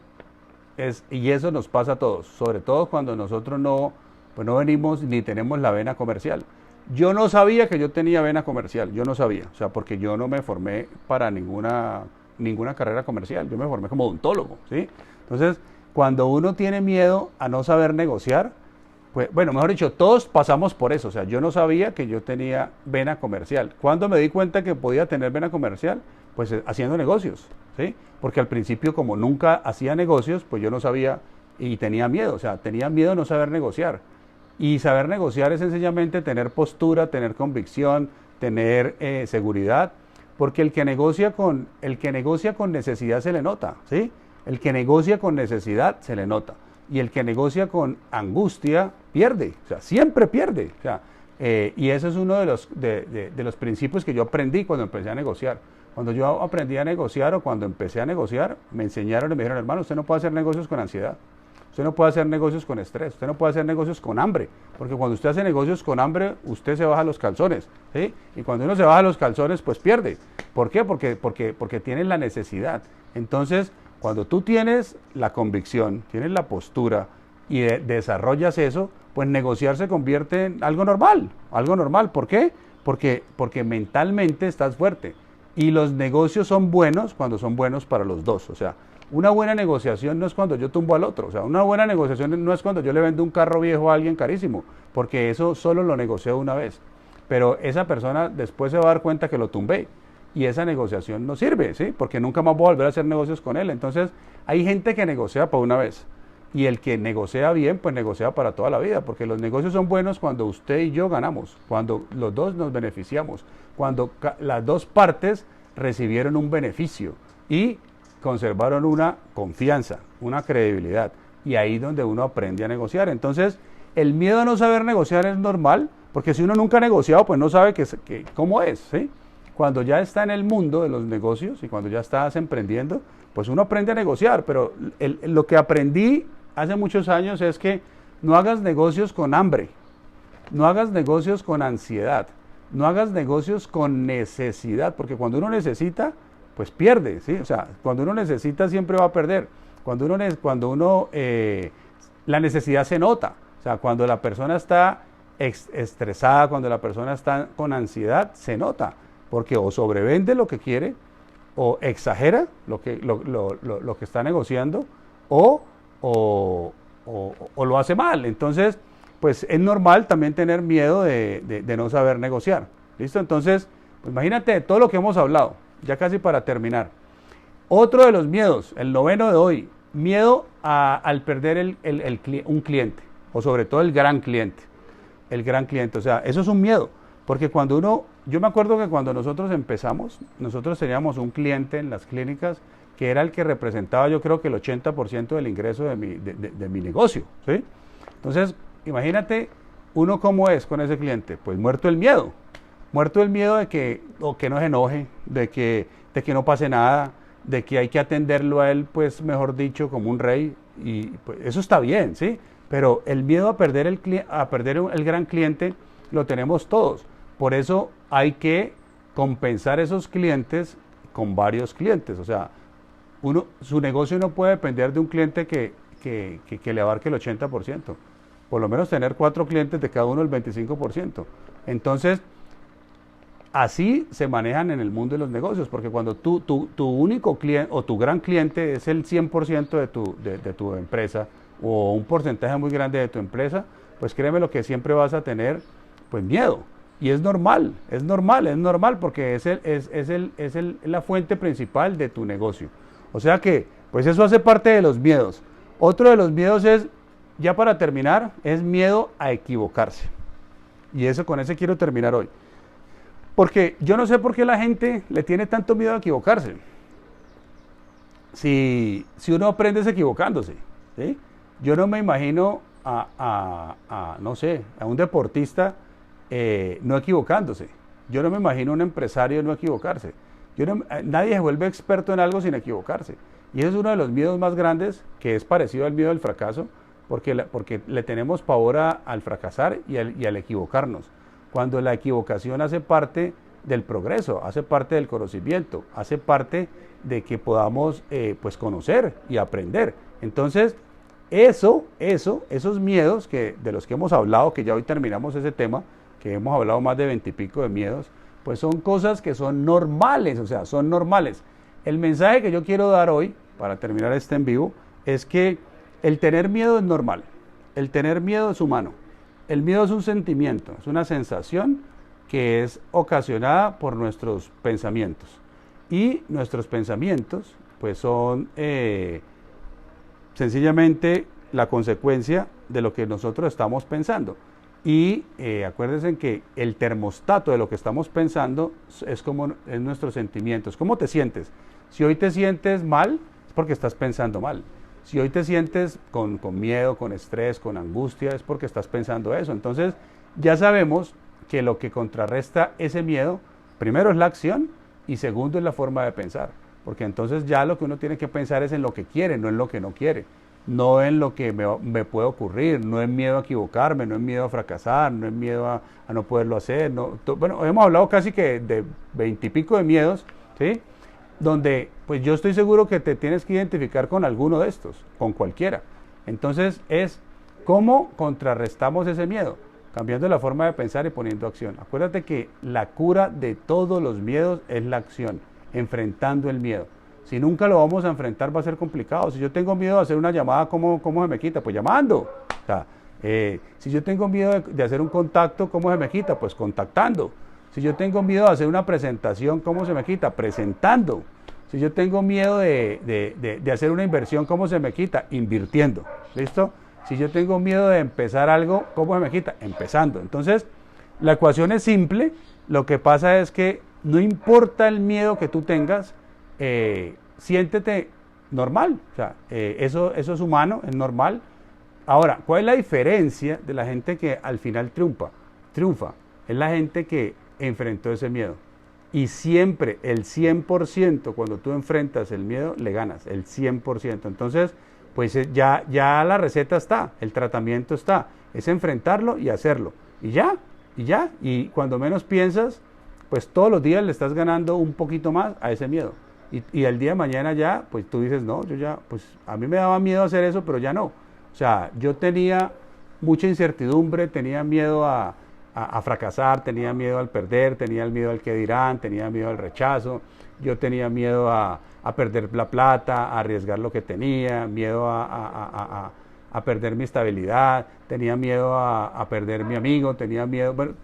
nos pasa a todos, sobre todo cuando nosotros no venimos ni tenemos la vena comercial. Yo no sabía que yo tenía vena comercial, yo no sabía, o sea, porque yo no me formé para ninguna carrera comercial, yo me formé como odontólogo, ¿sí? Entonces, cuando uno tiene miedo a no saber negociar, pues, bueno, mejor dicho, todos pasamos por eso. O sea, yo no sabía que yo tenía vena comercial. ¿Cuándo me di cuenta que podía tener vena comercial? Pues haciendo negocios, ¿sí? Porque al principio, como nunca hacía negocios, pues yo no sabía y tenía miedo. O sea, tenía miedo de no saber negociar. Y saber negociar es sencillamente tener postura, tener convicción, tener seguridad. Porque el que negocia con necesidad se le nota, ¿sí? El que negocia con necesidad se le nota. Y el que negocia con angustia pierde, o sea, siempre pierde. O sea, y ese es uno de los principios que yo aprendí cuando empecé a negociar. Cuando yo aprendí a negociar o cuando empecé a negociar, me enseñaron y me dijeron, hermano, usted no puede hacer negocios con ansiedad, usted no puede hacer negocios con estrés, usted no puede hacer negocios con hambre, porque cuando usted hace negocios con hambre, usted se baja los calzones, ¿sí? Y cuando uno se baja los calzones, pues pierde. ¿Por qué? Porque tiene la necesidad. Entonces, cuando tú tienes la convicción, tienes la postura y desarrollas eso, pues negociar se convierte en algo normal, algo normal. ¿Por qué? Porque mentalmente estás fuerte. Y los negocios son buenos cuando son buenos para los dos. O sea, Una buena negociación no es cuando yo tumbo al otro, o sea, una buena negociación no es cuando yo le vendo un carro viejo a alguien carísimo, porque eso solo lo negocio una vez, pero esa persona después se va a dar cuenta que lo tumbé y esa negociación no sirve, ¿sí? Porque nunca más voy a volver a hacer negocios con él. Entonces, hay gente que negocia por una vez y el que negocia bien, pues negocia para toda la vida, porque los negocios son buenos cuando usted y yo ganamos, cuando los dos nos beneficiamos, cuando las dos partes recibieron un beneficio y conservaron una confianza, una credibilidad, y ahí es donde uno aprende a negociar. Entonces, el miedo a no saber negociar es normal, porque si uno nunca ha negociado, pues no sabe cómo es, ¿sí? Cuando ya está en el mundo de los negocios y cuando ya estás emprendiendo, pues uno aprende a negociar, pero lo que aprendí hace muchos años es que no hagas negocios con hambre, no hagas negocios con ansiedad, no hagas negocios con necesidad, porque cuando uno necesita, pues pierde, ¿sí? O sea, cuando uno necesita siempre va a perder. La necesidad se nota, o sea, cuando la persona está estresada, cuando la persona está con ansiedad, se nota, porque o sobrevende lo que quiere, o exagera lo que está negociando, o lo hace mal. Entonces, pues es normal también tener miedo de no saber negociar. ¿Listo? Entonces, pues imagínate todo lo que hemos hablado, ya casi para terminar. Otro de los miedos, el noveno de hoy, miedo al perder un cliente, o sobre todo el gran cliente. El gran cliente, o sea, eso es un miedo, porque yo me acuerdo que cuando nosotros empezamos, nosotros teníamos un cliente en las clínicas que era el que representaba, yo creo que el 80% del ingreso de mi negocio, ¿sí? Entonces, imagínate uno cómo es con ese cliente, pues muerto el miedo de que no se enoje, de que no pase nada, de que hay que atenderlo a él, pues mejor dicho, como un rey, y pues, eso está bien, ¿sí? Pero el miedo a perder el gran cliente lo tenemos todos. Por eso hay que compensar esos clientes con varios clientes. O sea, su negocio no puede depender de un cliente que le abarque el 80%. Por lo menos tener 4 clientes de cada uno el 25%. Entonces, así se manejan en el mundo de los negocios, porque cuando tu único cliente o tu gran cliente es el 100% de tu empresa, o un porcentaje muy grande de tu empresa, pues créeme lo que siempre vas a tener, pues miedo. Y es normal, porque es la fuente principal de tu negocio. O sea que, pues eso hace parte de los miedos. Otro de los miedos es, ya para terminar, es miedo a equivocarse. Y con ese quiero terminar hoy. Porque yo no sé por qué la gente le tiene tanto miedo a equivocarse. Si uno aprende equivocándose, ¿sí? Yo no me imagino no sé, a un deportista no equivocándose. Yo no me imagino a un empresario no equivocarse. Nadie se vuelve experto en algo sin equivocarse. Y ese es uno de los miedos más grandes, que es parecido al miedo del fracaso, porque le tenemos pavor al fracasar y al equivocarnos. Cuando la equivocación hace parte del progreso, hace parte del conocimiento, hace parte de que podamos pues conocer y aprender. Entonces, esos miedos de los que hemos hablado, que ya hoy terminamos ese tema, que hemos hablado más de 20 y pico de miedos, pues son cosas que son normales, o sea, son normales. El mensaje que yo quiero dar hoy, para terminar este en vivo, es que el tener miedo es normal, el tener miedo es humano. El miedo es un sentimiento, es una sensación que es ocasionada por nuestros pensamientos. Y nuestros pensamientos, pues son sencillamente la consecuencia de lo que nosotros estamos pensando. Y acuérdense que el termostato de lo que estamos pensando es nuestros sentimientos. ¿Cómo te sientes? Si hoy te sientes mal, es porque estás pensando mal. Si hoy te sientes con miedo, con estrés, con angustia, es porque estás pensando eso. Entonces, ya sabemos que lo que contrarresta ese miedo, primero es la acción y segundo es la forma de pensar. Porque entonces ya lo que uno tiene que pensar es en lo que quiere, no en lo que no quiere. No en lo que me puede ocurrir, no es miedo a equivocarme, no es miedo a fracasar, no es miedo a no poderlo hacer. Bueno, hemos hablado casi que de 20 y pico de miedos, ¿sí? Donde pues yo estoy seguro que te tienes que identificar con alguno de estos, con cualquiera. Entonces es cómo contrarrestamos ese miedo, cambiando la forma de pensar y poniendo acción. Acuérdate que la cura de todos los miedos es la acción, enfrentando el miedo. Si nunca lo vamos a enfrentar va a ser complicado. Si yo tengo miedo de hacer una llamada, ¿cómo se me quita? Pues llamando. O sea, si yo tengo miedo de hacer un contacto, ¿cómo se me quita? Pues contactando. Si yo tengo miedo de hacer una presentación, ¿cómo se me quita? Presentando. Si yo tengo miedo de hacer una inversión, ¿cómo se me quita? Invirtiendo. ¿Listo? Si yo tengo miedo de empezar algo, ¿cómo se me quita? Empezando. Entonces, la ecuación es simple. Lo que pasa es que no importa el miedo que tú tengas, siéntete normal. O sea, eso es humano, es normal. Ahora, ¿cuál es la diferencia de la gente que al final triunfa? Es la gente que enfrentó ese miedo. Y siempre, el 100%, cuando tú enfrentas el miedo, le ganas, el 100%. Entonces, pues ya la receta está, el tratamiento está. Es enfrentarlo y hacerlo. Y ya. Y cuando menos piensas, pues todos los días le estás ganando un poquito más a ese miedo. Y el día de mañana ya, pues tú dices, no, yo ya, pues a mí me daba miedo hacer eso, pero ya no. O sea, yo tenía mucha incertidumbre, tenía miedo a fracasar, tenía miedo al perder, tenía el miedo al que dirán, tenía miedo al rechazo, yo tenía miedo a perder la plata, a arriesgar lo que tenía, miedo a perder mi estabilidad, tenía miedo a perder mi amigo, tenía miedo, bueno,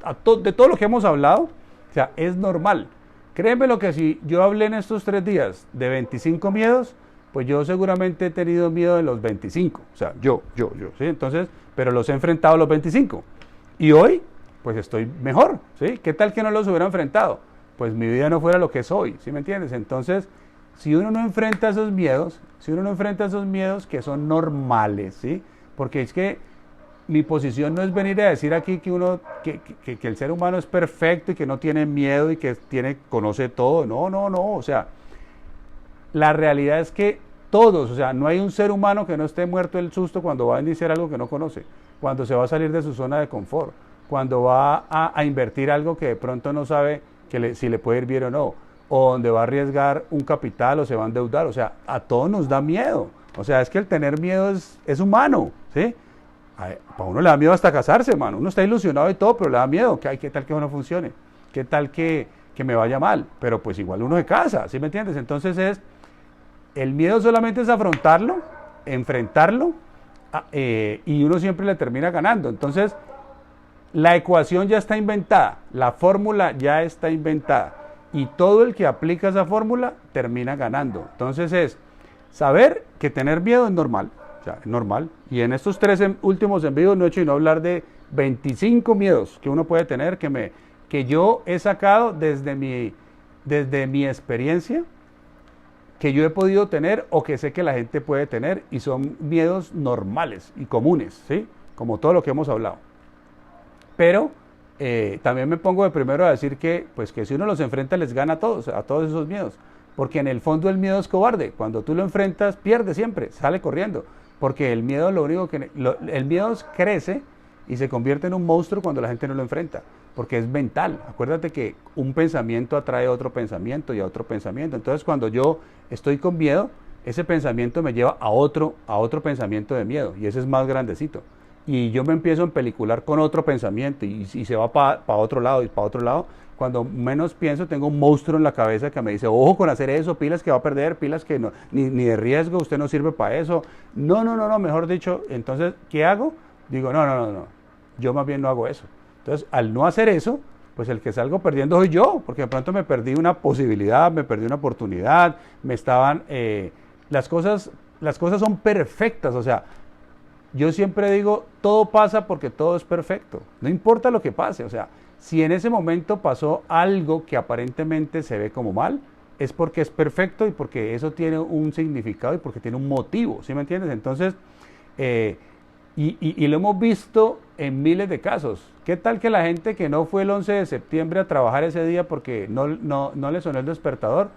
de todo lo que hemos hablado. O sea, es normal. Créeme lo que si yo hablé en estos 3 días de 25 miedos, pues yo seguramente he tenido miedo de los 25. O sea, yo, ¿sí? Entonces, pero los he enfrentado los 25. Y hoy, pues estoy mejor, ¿sí? ¿Qué tal que no los hubiera enfrentado? Pues mi vida no fuera lo que soy, ¿sí me entiendes? Entonces, si uno no enfrenta esos miedos, que son normales, ¿sí? Porque es que mi posición no es venir a decir aquí que el ser humano es perfecto y que no tiene miedo y que conoce todo. No. O sea, la realidad es que todos, o sea, no hay un ser humano que no esté muerto del susto cuando va a iniciar algo que no conoce, cuando se va a salir de su zona de confort, cuando va a invertir algo que de pronto no sabe si le puede ir bien o no, o donde va a arriesgar un capital o se va a endeudar. O sea, a todos nos da miedo. O sea, es que el tener miedo es humano, ¿sí? Para uno le da miedo hasta casarse, hermano. Uno está ilusionado y todo, pero le da miedo. ¿Qué tal que eso no funcione? ¿Qué tal que me vaya mal? Pero pues igual uno se casa, ¿sí me entiendes? Entonces el miedo solamente es afrontarlo, enfrentarlo, y uno siempre le termina ganando. Entonces, la ecuación ya está inventada, la fórmula ya está inventada, y todo el que aplica esa fórmula termina ganando. Entonces es saber que tener miedo es normal. O sea, es normal. Y en estos 3 últimos envíos no he hecho sino hablar de 25 miedos que uno puede tener, que yo he sacado desde mi experiencia, que yo he podido tener o que sé que la gente puede tener, y son miedos normales y comunes, ¿sí? Como todo lo que hemos hablado. Pero también me pongo de primero a decir que si uno los enfrenta les gana a todos esos miedos. Porque en el fondo el miedo es cobarde. Cuando tú lo enfrentas, pierde siempre, sale corriendo. Porque el miedo el miedo crece y se convierte en un monstruo cuando la gente no lo enfrenta. Porque es mental. Acuérdate que un pensamiento atrae otro pensamiento y a otro pensamiento. Entonces cuando yo estoy con miedo, ese pensamiento me lleva a otro pensamiento de miedo. Y ese es más grandecito. Y yo me empiezo a empelicular con otro pensamiento y se va para otro lado y para otro lado. Cuando menos pienso, tengo un monstruo en la cabeza que me dice, ojo con hacer eso, pilas que va a perder, pilas que no, ni de riesgo, usted no sirve para eso. No, mejor dicho, entonces, ¿qué hago? Digo, no, yo más bien no hago eso. Entonces, al no hacer eso, pues el que salgo perdiendo soy yo, porque de pronto me perdí una posibilidad, me perdí una oportunidad, las cosas son perfectas. O sea, yo siempre digo, todo pasa porque todo es perfecto, no importa lo que pase. O sea, si en ese momento pasó algo que aparentemente se ve como mal, es porque es perfecto y porque eso tiene un significado y porque tiene un motivo, ¿sí me entiendes? Entonces, y lo hemos visto en miles de casos. ¿Qué tal que la gente que no fue el 11 de septiembre a trabajar ese día porque no le sonó el despertador,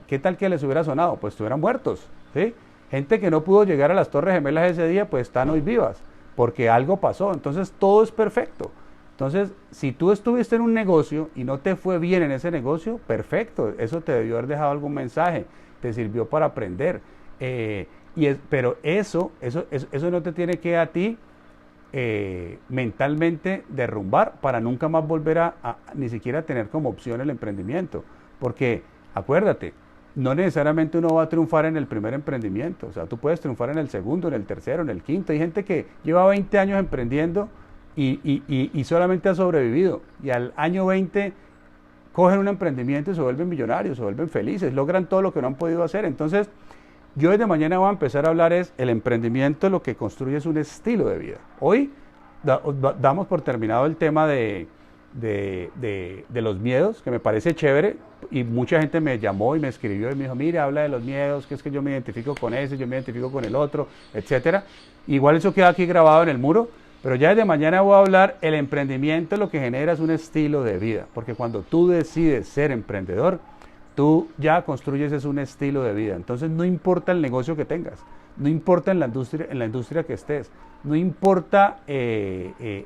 qué tal que les hubiera sonado? Pues estuvieran muertos, ¿sí? Gente que no pudo llegar a las Torres Gemelas ese día, pues están hoy vivas, porque algo pasó. Entonces todo es perfecto. Entonces, si tú estuviste en un negocio y no te fue bien en ese negocio, perfecto, eso te debió haber dejado algún mensaje, te sirvió para aprender. Pero eso no te tiene que a ti mentalmente derrumbar para nunca más volver a ni siquiera tener como opción el emprendimiento. Porque, acuérdate, no necesariamente uno va a triunfar en el primer emprendimiento, o sea, tú puedes triunfar en el segundo, en el tercero, en el quinto. Hay gente que lleva 20 años emprendiendo y solamente ha sobrevivido, y al año 20 cogen un emprendimiento y se vuelven millonarios, se vuelven felices, logran todo lo que no han podido hacer. Entonces, yo desde mañana voy a empezar a hablar el emprendimiento lo que construye es un estilo de vida. Hoy damos por terminado el tema de los miedos, que me parece chévere, y mucha gente me llamó y me escribió y me dijo, mire, habla de los miedos, que es que yo me identifico con ese, yo me identifico con el otro, etcétera. Igual eso queda aquí grabado en el muro, pero ya desde mañana voy a hablar, el emprendimiento lo que genera es un estilo de vida, porque cuando tú decides ser emprendedor, tú ya construyes un estilo de vida. Entonces no importa el negocio que tengas, no importa en la industria que estés, no importa qué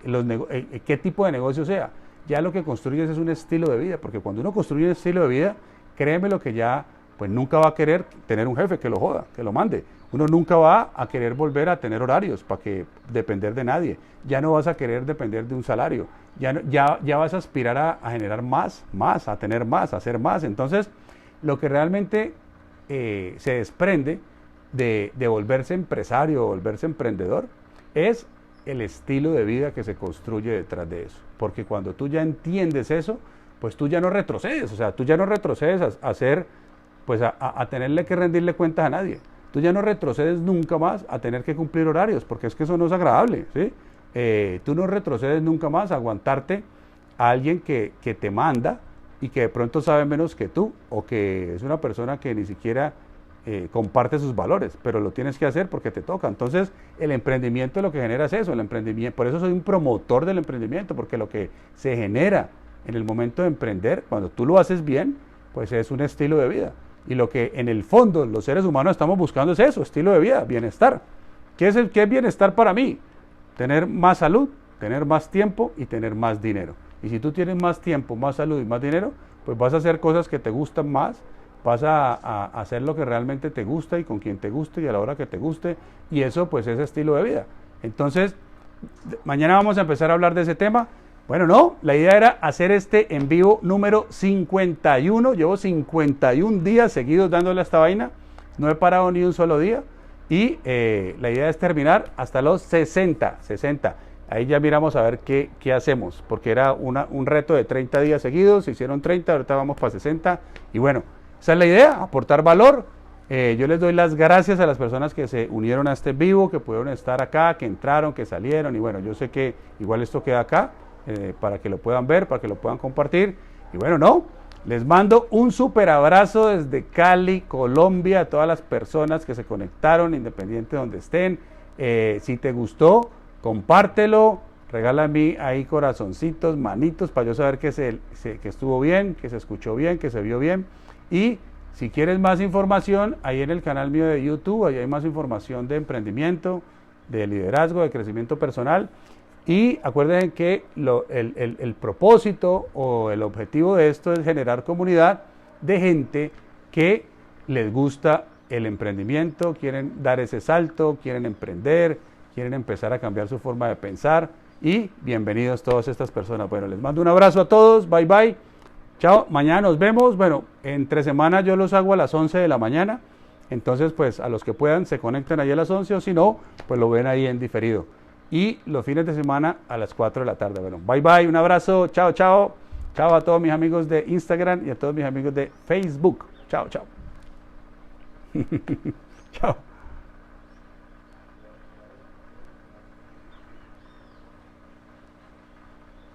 tipo de negocio sea, ya lo que construyes es un estilo de vida, porque cuando uno construye un estilo de vida, créeme lo que ya, pues nunca va a querer tener un jefe que lo joda, que lo mande. Uno nunca va a querer volver a tener horarios para que depender de nadie. Ya no vas a querer depender de un salario. Ya vas a aspirar a generar más, a tener más, a hacer más. Entonces, lo que realmente se desprende de volverse empresario o volverse emprendedor es el estilo de vida que se construye detrás de eso. Porque cuando tú ya entiendes eso, pues tú ya no retrocedes. O sea, tú ya no retrocedes a tenerle que rendirle cuentas a nadie. Tú ya no retrocedes nunca más a tener que cumplir horarios, porque es que eso no es agradable, ¿sí? Tú no retrocedes nunca más a aguantarte a alguien que te manda y que de pronto sabe menos que tú, o que es una persona que ni siquiera comparte sus valores, pero lo tienes que hacer porque te toca. Entonces, el emprendimiento lo que genera es eso, el emprendimiento. Por eso soy un promotor del emprendimiento, porque lo que se genera en el momento de emprender, cuando tú lo haces bien, pues es un estilo de vida. Y lo que en el fondo los seres humanos estamos buscando es eso, estilo de vida, bienestar. ¿Qué es bienestar para mí? Tener más salud, tener más tiempo y tener más dinero. Y si tú tienes más tiempo, más salud y más dinero, pues vas a hacer cosas que te gustan más, vas a hacer lo que realmente te gusta y con quien te guste y a la hora que te guste, y eso pues es estilo de vida. Entonces, mañana vamos a empezar a hablar de ese tema. Bueno, no, la idea era hacer este en vivo número 51, llevo 51 días seguidos dándole a esta vaina, no he parado ni un solo día, y la idea es terminar hasta los 60, ahí ya miramos a ver qué hacemos, porque era un reto de 30 días seguidos, se hicieron 30, ahorita vamos para 60, y bueno, esa es la idea, aportar valor. Yo les doy las gracias a las personas que se unieron a este vivo, que pudieron estar acá, que entraron, que salieron, y bueno, yo sé que igual esto queda acá, para que lo puedan ver, para que lo puedan compartir. Y bueno, no, les mando un súper abrazo desde Cali, Colombia, a todas las personas que se conectaron, independiente de donde estén. Si te gustó, compártelo, regálame ahí corazoncitos, manitos, para yo saber que estuvo bien, que se escuchó bien, que se vio bien. Y si quieres más información, ahí en el canal mío de YouTube, ahí hay más información de emprendimiento, de liderazgo, de crecimiento personal. Y acuérdense que el propósito o el objetivo de esto es generar comunidad de gente que les gusta el emprendimiento, quieren dar ese salto, quieren emprender, quieren empezar a cambiar su forma de pensar. Y bienvenidos todas estas personas. Bueno, les mando un abrazo a todos, bye bye, chao, mañana nos vemos. Bueno, entre semana yo los hago a las 11 de la mañana, entonces pues a los que puedan se conectan ahí a las 11, o si no, pues lo ven ahí en diferido. Y los fines de semana a las 4 de la tarde. Bueno, bye bye, un abrazo, chao, chao. Chao a todos mis amigos de Instagram y a todos mis amigos de Facebook. Chao, chao. Chao.